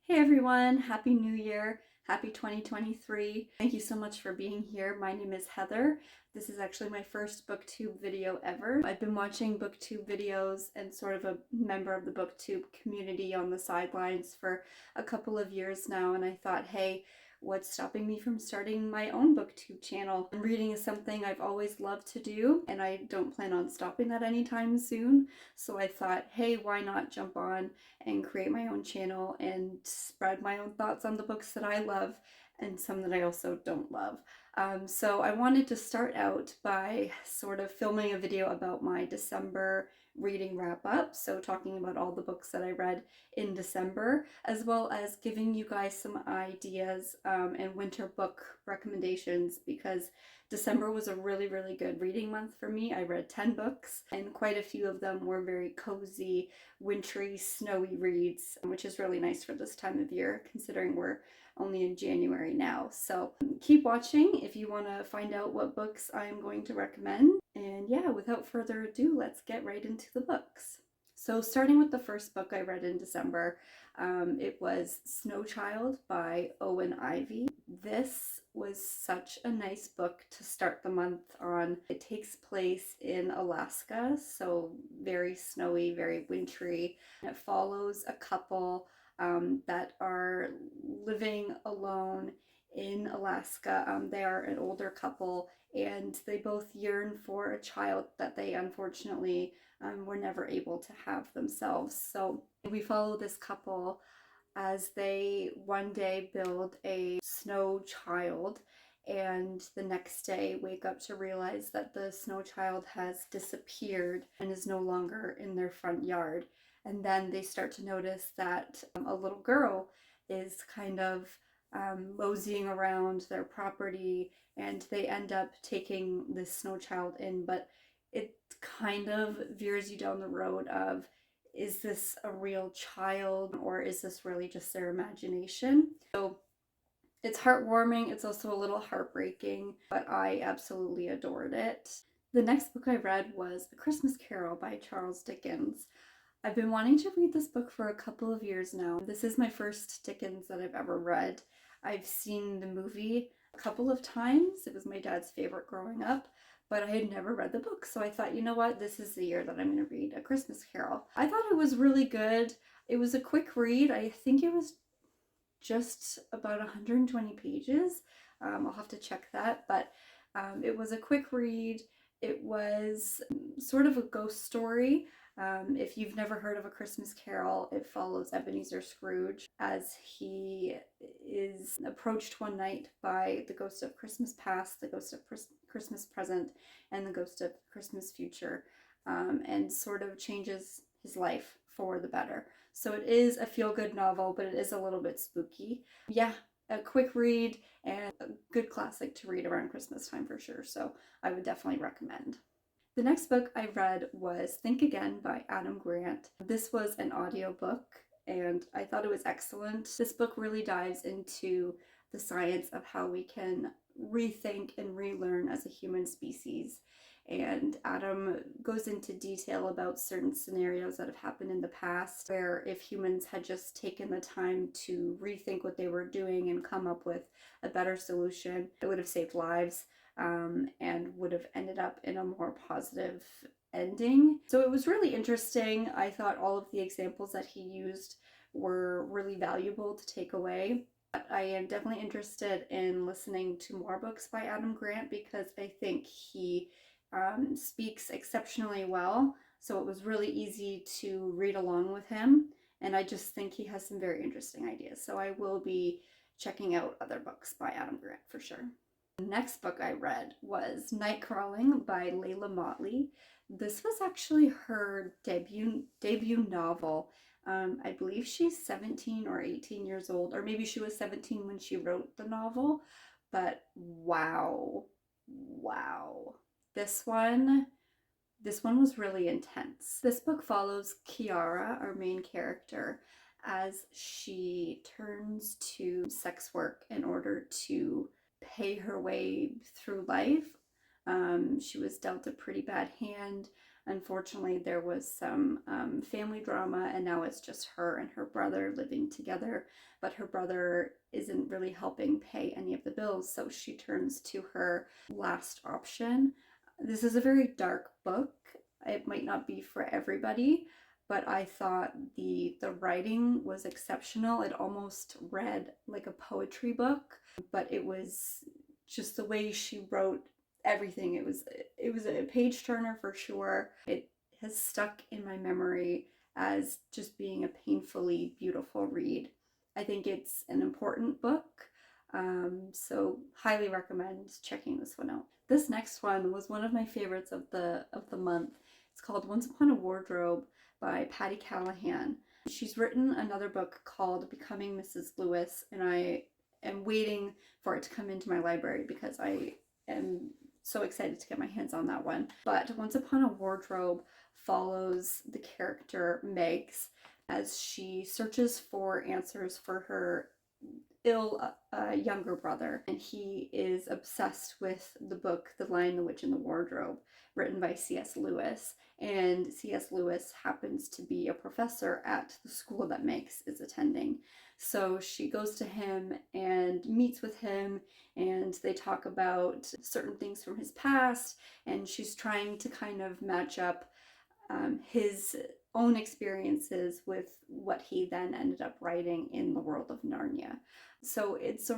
Hey everyone, Happy New Year, Happy 2023. Thank you so much for being here. My name is Heather. This is actually my first BookTube video ever. I've been watching BookTube videos and sort of a member of the BookTube community on the sidelines for a couple of years now, and I thought, hey, what's stopping me from starting my own BookTube channel? Reading is something I've always loved to do, and I don't plan on stopping that anytime soon. So I thought, hey, why not jump on and create my own channel and spread my own thoughts on the books that I love and some that I also don't love. So I wanted to start out by sort of filming a video about my December reading wrap up, so talking about all the books that I read in December, as well as giving you guys some ideas and winter book recommendations, because December was a really good reading month for me. I read 10 books, and quite a few of them were very cozy, wintry, snowy reads, which is really nice for this time of year, considering we're only in January now. So keep watching if you want to find out what books I'm going to recommend. And yeah, without further ado, let's get right into the books. So starting with the first book I read in December, it was Snow Child by Owen Ivy. This was such a nice book to start the month on. It takes place in Alaska, so very snowy, very wintry. It follows a couple that are living alone in Alaska. They are an older couple, and they both yearn for a child that they unfortunately were never able to have themselves. So we follow this couple as they one day build a snow child, and the next day wake up to realize that the snow child has disappeared and is no longer in their front yard. And then they start to notice that a little girl is kind of moseying around their property, and they end up taking this snow child in, but it kind of veers you down the road of, is this a real child or is this really just their imagination? So it's heartwarming, it's also a little heartbreaking, but I absolutely adored it. The next book I read was A Christmas Carol by Charles Dickens. I've been wanting to read this book for a couple of years now. This is my first Dickens that I've ever read. I've seen the movie a couple of times. It was my dad's favorite growing up, but I had never read the book. So I thought, you know what, this is the year that I'm going to read A Christmas Carol. I thought it was really good. It was a quick read. I think it was just about 120 pages. I'll have to check that, but it was a quick read. It was sort of a ghost story. If you've never heard of A Christmas Carol, it follows Ebenezer Scrooge as he is approached one night by the ghost of Christmas past, the ghost of Christmas present, and the ghost of Christmas future, and sort of changes his life for the better. So it is a feel-good novel, but it is a little bit spooky. Yeah, a quick read and a good classic to read around Christmas time for sure. So I would definitely recommend. The next book I read was Think Again by Adam Grant. This was an audiobook, and I thought it was excellent. This book really dives into the science of how we can rethink and relearn as a human species. And Adam goes into detail about certain scenarios that have happened in the past where if humans had just taken the time to rethink what they were doing and come up with a better solution, it would have saved lives. And would have ended up in a more positive ending. So it was really interesting. I thought all of the examples that he used were really valuable to take away. But I am definitely interested in listening to more books by Adam Grant because I think he speaks exceptionally well. So it was really easy to read along with him. And I just think he has some very interesting ideas. So I will be checking out other books by Adam Grant for sure. The next book I read was Night Crawling by Layla Motley. This was actually her debut novel. I believe she's 17 or 18 years old, or maybe she was 17 when she wrote the novel, but wow. This one was really intense. This book follows Kiara, our main character, as she turns to sex work in order to pay her way through life. She was dealt a pretty bad hand Unfortunately, there was some family drama, and now it's just her and her brother living together. But her brother isn't really helping pay any of the bills, so she turns to her last option. This is a very dark book. It might not be for everybody, but I thought the writing was exceptional. It almost read like a poetry book, but it was just the way she wrote everything. It was a page turner for sure. It has stuck in my memory as just being a painfully beautiful read. I think it's an important book, so highly recommend checking this one out. This next one was one of my favorites of the month. It's called Once Upon a Wardrobe by Patti Callahan. She's written another book called Becoming Mrs. Lewis, and I am waiting for it to come into my library because I am so excited to get my hands on that one. But Once Upon a Wardrobe follows the character Megs as she searches for answers for her ill younger brother, and he is obsessed with the book The Lion, the Witch, and the Wardrobe, written by C.S. Lewis. And C.S. Lewis happens to be a professor at the school that Megs is attending. So she goes to him and meets with him, and they talk about certain things from his past, and she's trying to kind of match up his own experiences with what he then ended up writing in the world of Narnia. So it's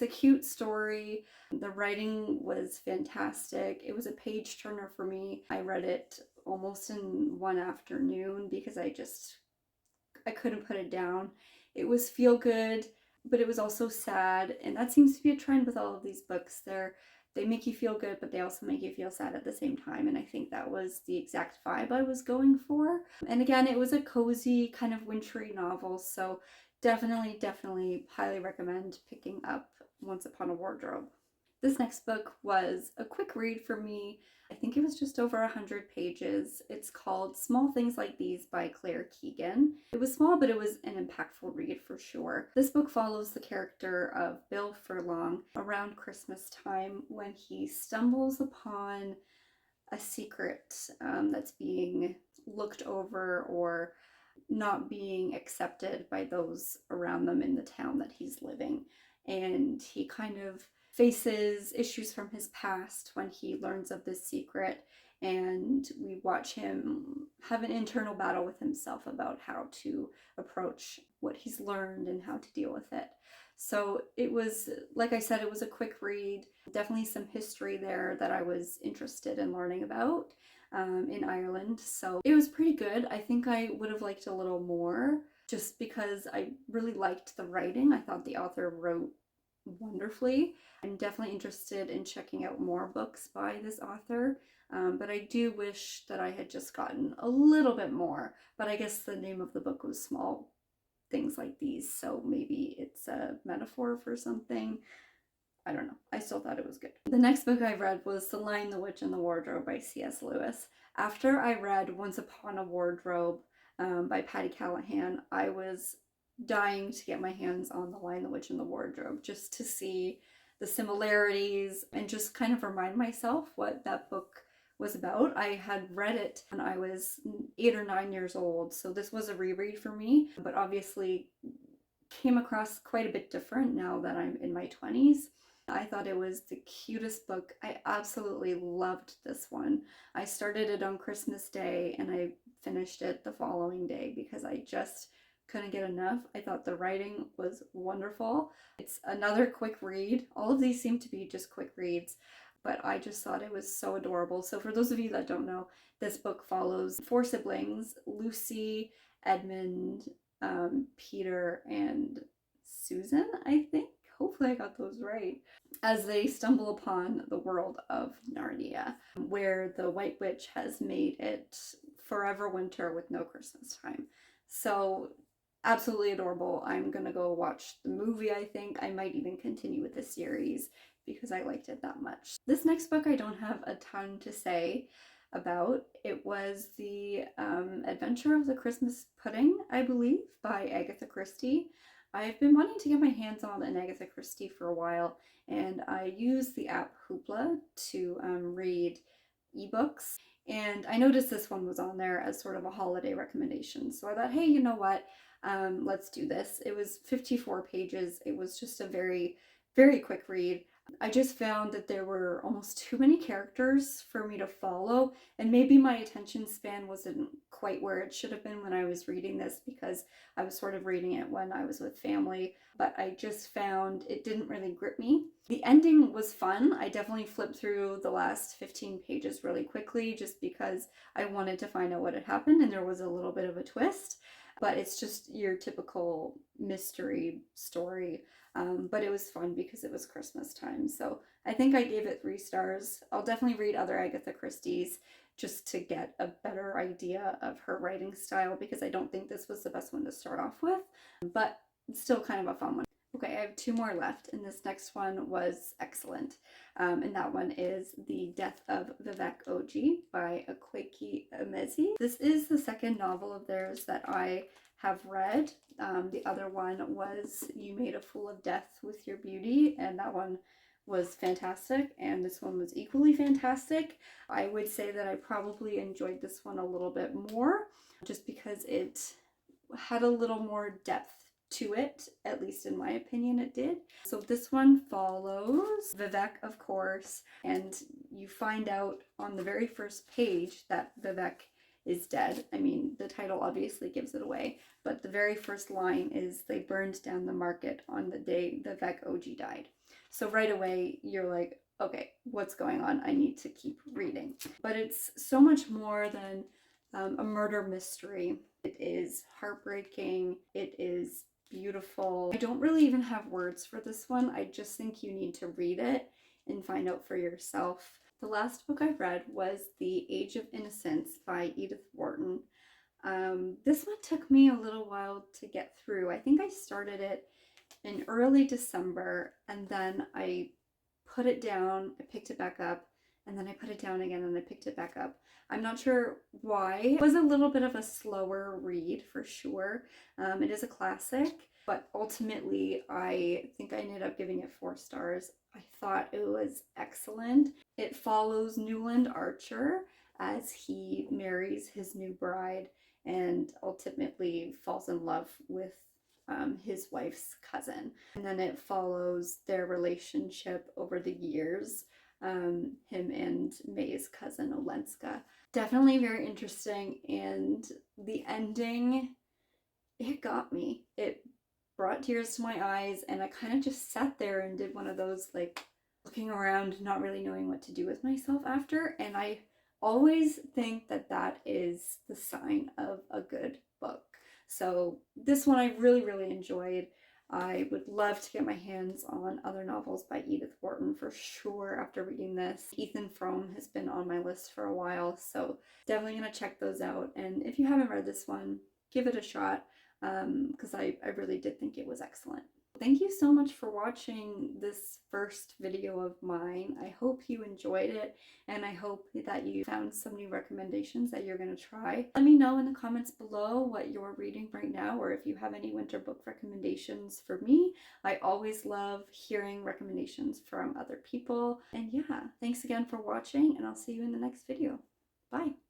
a cute story. The writing was fantastic. It was a page turner for me. I read it almost in one afternoon because I couldn't put it down. It was feel good, but it was also sad, and that seems to be a trend with all of these books. They make you feel good, but they also make you feel sad at the same time, and I think that was the exact vibe I was going for. And again, it was a cozy, kind of wintry novel, so definitely highly recommend picking up Once Upon a Wardrobe. This next book was a quick read for me. I think it was just over 100 pages. It's called Small Things Like These by Claire Keegan. It was small, but it was an impactful read for sure. This book follows the character of Bill Furlong around Christmas time when he stumbles upon a secret that's being looked over or not being accepted by those around them in the town that he's living. And he kind of faces issues from his past when he learns of this secret, and we watch him have an internal battle with himself about how to approach what he's learned and how to deal with it. So it was, like I said, it was a quick read. Definitely some history there that I was interested in learning about in Ireland. So it was pretty good. I think I would have liked a little more just because I really liked the writing. I thought the author wrote wonderfully. I'm definitely interested in checking out more books by this author, but I do wish that I had just gotten a little bit more. But I guess the name of the book was Small Things Like These, so maybe it's a metaphor for something. I don't know. I still thought it was good. The next book I read was The Lion, the Witch, and the Wardrobe by C.S. Lewis. After I read Once Upon a Wardrobe by Patti Callahan, I was dying to get my hands on The Lion, the Witch, and the Wardrobe just to see the similarities and just kind of remind myself what that book was about. I had read it when I was 8 or 9 years old, so this was a reread for me, but obviously came across quite a bit different now that I'm in my 20s. I thought it was the cutest book. I absolutely loved this one. I started it on Christmas Day and I finished it the following day because I just couldn't get enough. I thought the writing was wonderful. It's another quick read. All of these seem to be just quick reads, but I just thought it was so adorable. So for those of you that don't know, this book follows 4 siblings, Lucy, Edmund, Peter, and Susan, I think. Hopefully I got those right. As they stumble upon the world of Narnia, where the White Witch has made it forever winter with no Christmas time. So absolutely adorable. I'm gonna go watch the movie, I think. I might even continue with the series because I liked it that much. This next book I don't have a ton to say about. It was The Adventure of the Christmas Pudding, I believe, by Agatha Christie. I've been wanting to get my hands on an Agatha Christie for a while, and I use the app Hoopla to read ebooks, And I noticed this one was on there as sort of a holiday recommendation. So I thought, hey, you know what? Let's do this. It was 54 pages. It was just a very, very quick read. I just found that there were almost too many characters for me to follow, and maybe my attention span wasn't quite where it should have been when I was reading this, because I was sort of reading it when I was with family, but I just found it didn't really grip me. The ending was fun. I definitely flipped through the last 15 pages really quickly just because I wanted to find out what had happened, and there was a little bit of a twist, but it's just your typical mystery story. But it was fun because it was Christmas time. So I think I gave it 3 stars. I'll definitely read other Agatha Christie's just to get a better idea of her writing style, because I don't think this was the best one to start off with, but it's still kind of a fun one. Okay, I have 2 more left, and this next one was excellent. And that one is The Death of Vivek Oji by Akwaeke Emezi. This is the second novel of theirs that I have read. The other one was You Made a Fool of Death with Your Beauty, and that one was fantastic, and this one was equally fantastic. I would say that I probably enjoyed this one a little bit more just because it had a little more depth to it, at least in my opinion it did. So this one follows Vivek, of course, and you find out on the very first page that Vivek is dead. I mean, the title obviously gives it away, but the very first line is they burned down the market on the day Vivek Oji died. So right away you're like, okay, what's going on? I need to keep reading. But it's so much more than a murder mystery. It is heartbreaking. It is beautiful. I don't really even have words for this one. I just think you need to read it and find out for yourself. The last book I read was The Age of Innocence by Edith Wharton. This one took me a little while to get through. I think I started it in early December, and then I put it down, I picked it back up, and then I put it down again and I picked it back up. I'm not sure why. It was a little bit of a slower read for sure. It is a classic, but ultimately I think I ended up giving it 4 stars. I thought it was excellent. It follows Newland Archer as he marries his new bride and ultimately falls in love with his wife's cousin. And then it follows their relationship over the years, him and May's cousin Olenska. Definitely very interesting, and the ending, it got me. It brought tears to my eyes, and I kind of just sat there and did one of those like looking around, not really knowing what to do with myself after. And I always think that that is the sign of a good book. So this one I really, really enjoyed. I would love to get my hands on other novels by Edith Wharton for sure after reading this. Ethan Frome has been on my list for a while, so definitely going to check those out. And if you haven't read this one, give it a shot, because I really did think it was excellent. Thank you so much for watching this first video of mine. I hope you enjoyed it, and I hope that you found some new recommendations that you're going to try. Let me know in the comments below what you're reading right now, or if you have any winter book recommendations for me. I always love hearing recommendations from other people. And yeah, thanks again for watching, and I'll see you in the next video. Bye!